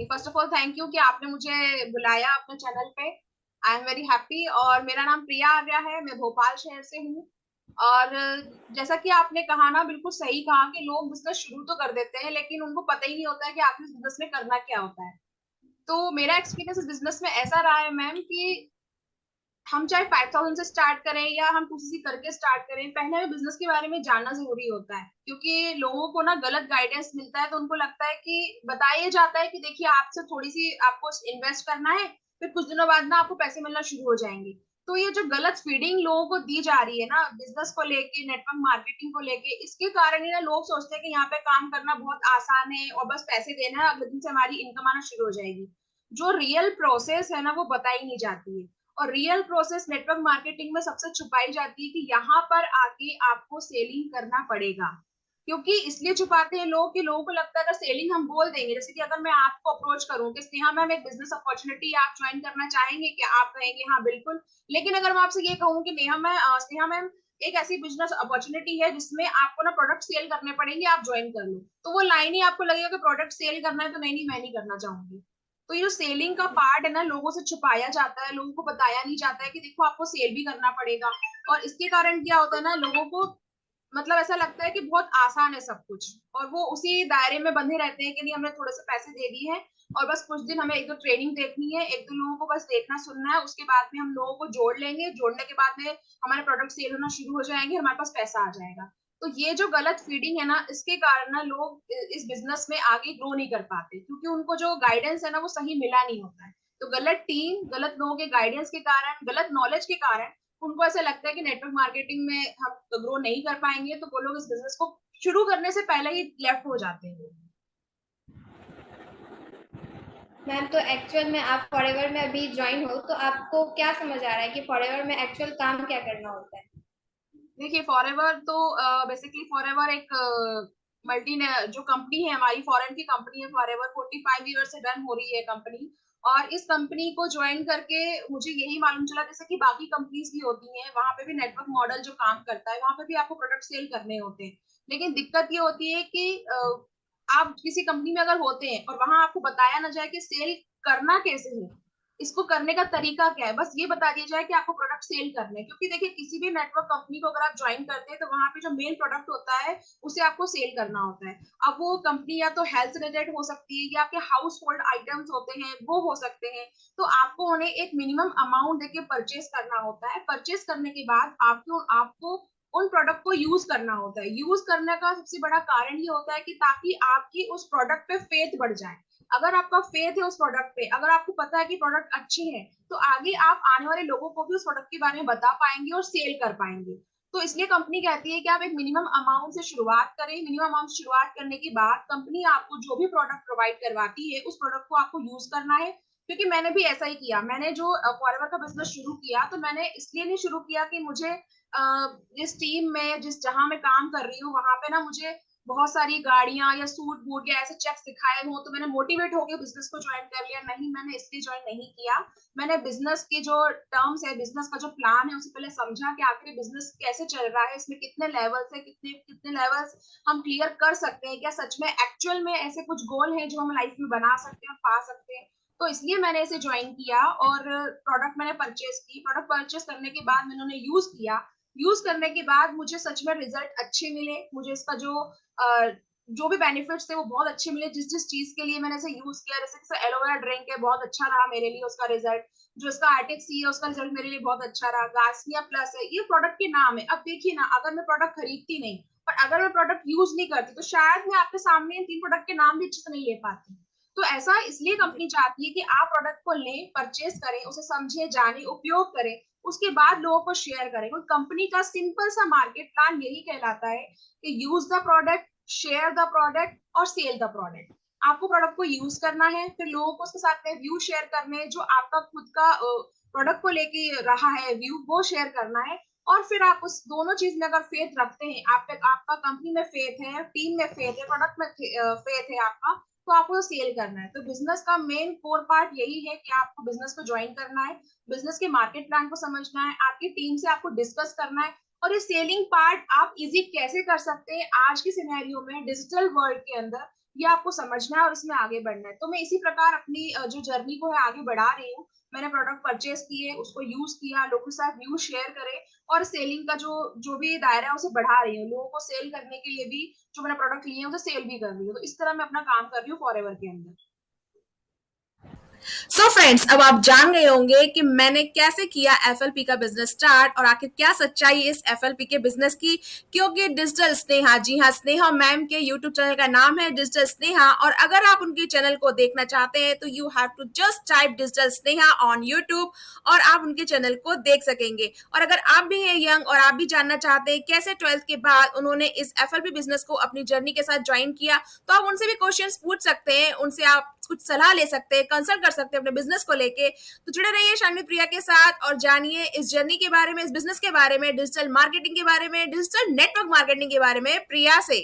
First of all thank you कि आपने मुझे बुलाया अपने चैनल पे। I am very happy. और मेरा नाम प्रिया आर्या है, मैं भोपाल शहर से हूँ। और जैसा कि आपने कहा ना, बिल्कुल सही कहा कि लोग बिजनेस शुरू तो कर देते हैं लेकिन उनको पता ही नहीं होता है कि आखिर बिजनेस में करना क्या होता है। तो मेरा एक्सपीरियंस इस बिजनेस में ऐसा रहा है मैम कि हम चाहे 5,000 से स्टार्ट करें या हम कुछ सी करके स्टार्ट करें, पहले हमें बिजनेस के बारे में जानना जरूरी होता है। क्योंकि लोगों को ना गलत गाइडेंस मिलता है, तो उनको लगता है कि बताया जाता है कि देखिए आपसे थोड़ी सी आपको इन्वेस्ट करना है, फिर कुछ दिनों बाद ना आपको पैसे मिलना शुरू हो जाएंगे। तो ये जो गलत फीडिंग लोगों को दी जा रही है ना बिजनेस को लेके, नेटवर्क मार्केटिंग को लेके, इसके कारण ही ना लोग सोचते हैं कि यहाँ पे काम करना बहुत आसान है और बस पैसे देना है, अगले दिन से हमारी इनकम आना शुरू हो जाएगी। जो रियल प्रोसेस है ना वो बताई नहीं जाती है। और रियल प्रोसेस नेटवर्क मार्केटिंग में सबसे छुपाई जाती है कि यहाँ पर आके आपको सेलिंग करना पड़ेगा। क्योंकि इसलिए छुपाते हैं लोग कि लोगों को लगता है अगर सेलिंग हम बोल देंगे, जैसे कि अगर मैं आपको अप्रोच करूं कि स्नेहा मैम एक बिजनेस अपॉर्चुनिटी आप ज्वाइन करना चाहेंगे क्या, आप कहेंगे हाँ बिल्कुल। लेकिन अगर मैं आपसे ये कहूँ कि स्नेहा मैम एक ऐसी बिजनेस अपॉर्चुनिटी है जिसमें आपको ना प्रोडक्ट सेल करने पड़ेंगे, आप ज्वाइन कर लो, तो वो लाइन ही आपको लगेगा कि प्रोडक्ट सेल करना है, तो नहीं नहीं मैं नहीं करना चाहूंगी। तो ये जो सेलिंग का पार्ट है ना लोगों से छुपाया जाता है, लोगों को बताया नहीं जाता है कि देखो आपको सेल भी करना पड़ेगा। और इसके कारण क्या होता है ना, लोगों को मतलब ऐसा लगता है कि बहुत आसान है सब कुछ, और वो उसी दायरे में बंधे रहते हैं कि नहीं हमने थोड़े से पैसे दे दिए हैं और बस कुछ दिन हमें एक दो ट्रेनिंग देखनी है, एक दो लोगों को बस देखना सुनना है, उसके बाद में हम लोगों को जोड़ लेंगे, जोड़ने के बाद में हमारे प्रोडक्ट सेल होना शुरू हो जाएंगे, हमारे पास पैसा आ जाएगा। तो ये जो गलत फीडिंग है ना, इसके कारण ना लोग इस बिजनेस में आगे ग्रो नहीं कर पाते, क्योंकि उनको जो गाइडेंस है ना वो सही मिला नहीं होता है। तो गलत टीम, गलत लोगों के गाइडेंस के कारण, गलत नॉलेज के कारण उनको ऐसा लगता है कि नेटवर्क मार्केटिंग में हम ग्रो नहीं कर पाएंगे, तो वो लोग इस बिजनेस को शुरू करने से पहले ही लेफ्ट हो जाते हैं। मैम, तो एक्चुअल में आप फॉरएवर में अभी ज्वाइन हो तो आपको क्या समझ आ रहा है कि फॉरएवर में एक्चुअल काम क्या करना होता है? देखिए फॉरएवर तो बेसिकली फॉरएवर एक मल्टी जो कंपनी है, हमारी फॉरेन की कंपनी है फॉरएवर, 45 ईयर से रन हो रही है कंपनी। और इस कंपनी को ज्वाइन करके मुझे यही मालूम चला, जैसे कि बाकी कंपनीज भी होती हैं वहां पे भी नेटवर्क मॉडल जो काम करता है, वहां पे भी आपको प्रोडक्ट सेल करने होते हैं। लेकिन दिक्कत ये होती है कि आप किसी कंपनी में अगर होते हैं और वहां आपको बताया ना जाए कि सेल करना कैसे है, इसको करने का तरीका क्या है, बस ये बता दिया जाए कि आपको प्रोडक्ट सेल करने हैं। क्योंकि देखिए किसी भी नेटवर्क कंपनी को अगर आप ज्वाइन करते हैं तो वहां पे जो मेन प्रोडक्ट होता है उसे आपको सेल करना होता है। अब वो कंपनी या तो हेल्थ रिलेटेड हो सकती है या आपके हाउस होल्ड आइटम्स होते हैं वो हो सकते हैं। तो आपको उन्हें एक मिनिमम अमाउंट देके परचेस करना होता है। परचेस करने के बाद आपको आपको उन प्रोडक्ट को यूज करना होता है। यूज करने का सबसे बड़ा कारण ये होता है कि ताकि आपकी उस प्रोडक्ट पे फेथ बढ़ जाए। अगर आपका फेथ है उस प्रोडक्ट पे, अगर आपको पता है कि प्रोडक्ट अच्छे हैं, तो आगे आप आने वाले लोगों को भी उस प्रोडक्ट के बारे में बता पाएंगे और सेल कर पाएंगे। तो इसलिए कंपनी कहती है कि आप एक मिनिमम अमाउंट से शुरुआत करें। मिनिमम अमाउंट से शुरुआत करने के बाद कंपनी आपको जो भी प्रोडक्ट प्रोवाइड करवाती है उस प्रोडक्ट को आपको यूज करना है। क्योंकि मैंने भी ऐसा ही किया, मैंने जो फॉरएवर का बिजनेस शुरू किया तो मैंने इसलिए नहीं शुरू किया कि मुझे जिस टीम में जिस जहां मैं काम कर रही हूँ वहां पे ना मुझे बहुत सारी गाड़ियां या सूट बूट या ऐसे चेक्स दिखाए हो तो मैंने मोटिवेट होकर बिजनेस को ज्वाइन कर लिया। नहीं, मैंने इसलिए ज्वाइन नहीं किया। मैंने बिजनेस की जो टर्म्स है, बिजनेस का जो प्लान है, उसे पहले समझा कि आखिर बिजनेस कैसे चल रहा है, इसमें कितने लेवल्स है, कितने कितने लेवल्स हम क्लियर कर सकते हैं, क्या सच में एक्चुअल में ऐसे कुछ गोल हैं जो हम लाइफ में बना सकते हैं और पा सकते हैं। तो इसलिए मैंने इसे ज्वाइन किया और प्रोडक्ट मैंने परचेस की। प्रोडक्ट परचेस करने के बाद मैंने उन्हें यूज किया। यूज करने के बाद मुझे सच में रिजल्ट अच्छे मिले। मुझे इसका जो भी बेनिफिट्स थे वो बहुत अच्छे मिले। जिस जिस चीज के लिए मैंने इसे यूज किया, जैसे एलोवेरा ड्रिंक है, बहुत अच्छा रहा मेरे लिए उसका रिजल्ट। जो इसका आर्टिक सी है उसका रिजल्ट मेरे लिए बहुत अच्छा रहा। गार्सिया प्लस है, ये प्रोडक्ट के नाम है। अब देखिए ना, अगर मैं प्रोडक्ट खरीदती नहीं और अगर मैं प्रोडक्ट यूज नहीं करती तो शायद मैं आपके सामने इन तीन प्रोडक्ट के नाम भी अच्छे से नहीं ले पाती। तो ऐसा इसलिए कंपनी चाहती है कि आप प्रोडक्ट को लें, परचेस करें, उसे समझे, जाने, उपयोग करें, उसके बाद लोगों को शेयर करें। कंपनी का सिंपल सा मार्केट प्लान यही कहलाता है कि use the product, share the product और सेल द प्रोडक्ट। आपको प्रोडक्ट को यूज करना है, फिर लोगों को उसके साथ में व्यू शेयर करने हैं, जो आपका खुद का प्रोडक्ट को लेके रहा है व्यू वो शेयर करना है। और फिर आप उस दोनों चीज में अगर फेथ रखते हैं, आप आपका कंपनी में फेथ है, टीम में फेथ है, प्रोडक्ट में फेथ है आपका, तो आपको सेल करना है। तो बिजनेस का मेन कोर पार्ट यही है कि आपको बिजनेस को ज्वाइन करना है, बिजनेस के मार्केट प्लान को समझना है, आपकी टीम से आपको डिस्कस करना है। और ये सेलिंग पार्ट आप इजी कैसे कर सकते हैं आज की सिनेरियो में, डिजिटल वर्ल्ड के अंदर, ये आपको समझना है और इसमें आगे बढ़ना है। तो मैं इसी प्रकार अपनी जो जर्नी को है आगे बढ़ा रही हूँ। मैंने प्रोडक्ट परचेज किए, उसको यूज किया, लोगों के साथ व्यू शेयर करे और सेलिंग का जो जो भी दायरा है उसे बढ़ा रही हूँ। लोगों को सेल करने के लिए भी जो मैंने प्रोडक्ट लिए हैं उसे सेल भी कर रही हूँ। तो इस तरह मैं अपना काम कर रही हूँ फॉरएवर के अंदर। सो फ्रेंड्स, अब आप जान गए होंगे कि मैंने कैसे किया एफएलपी का बिजनेस स्टार्ट और आखिर क्या सच्चाई है इस एफएलपी के बिजनेस की। क्योंकि डिजिटल स्नेहा, जी हाँ, स्नेहा मैम के यूट्यूब चैनल का नाम है डिजिटल स्नेहा, और अगर आप उनके चैनल को देखना चाहते हैं तो you have to just type digital Sneha on YouTube और आप उनके चैनल को देख सकेंगे। और अगर आप भी हैं यंग और आप भी जानना चाहते हैं कैसे 12th के बाद उन्होंने इस एफएलपी बिजनेस को अपनी जर्नी के साथ ज्वाइन किया, तो आप उनसे भी क्वेश्चंस पूछ सकते हैं, उनसे आप कुछ सलाह ले सकते हैं, कंसल्ट कर सकते हैं अपने बिजनेस को लेके। तो जुड़े रहिए शानवी प्रिया के साथ और जानिए इस जर्नी के बारे में, इस बिजनेस के बारे में, डिजिटल मार्केटिंग के बारे में, डिजिटल नेटवर्क मार्केटिंग के बारे में प्रिया से।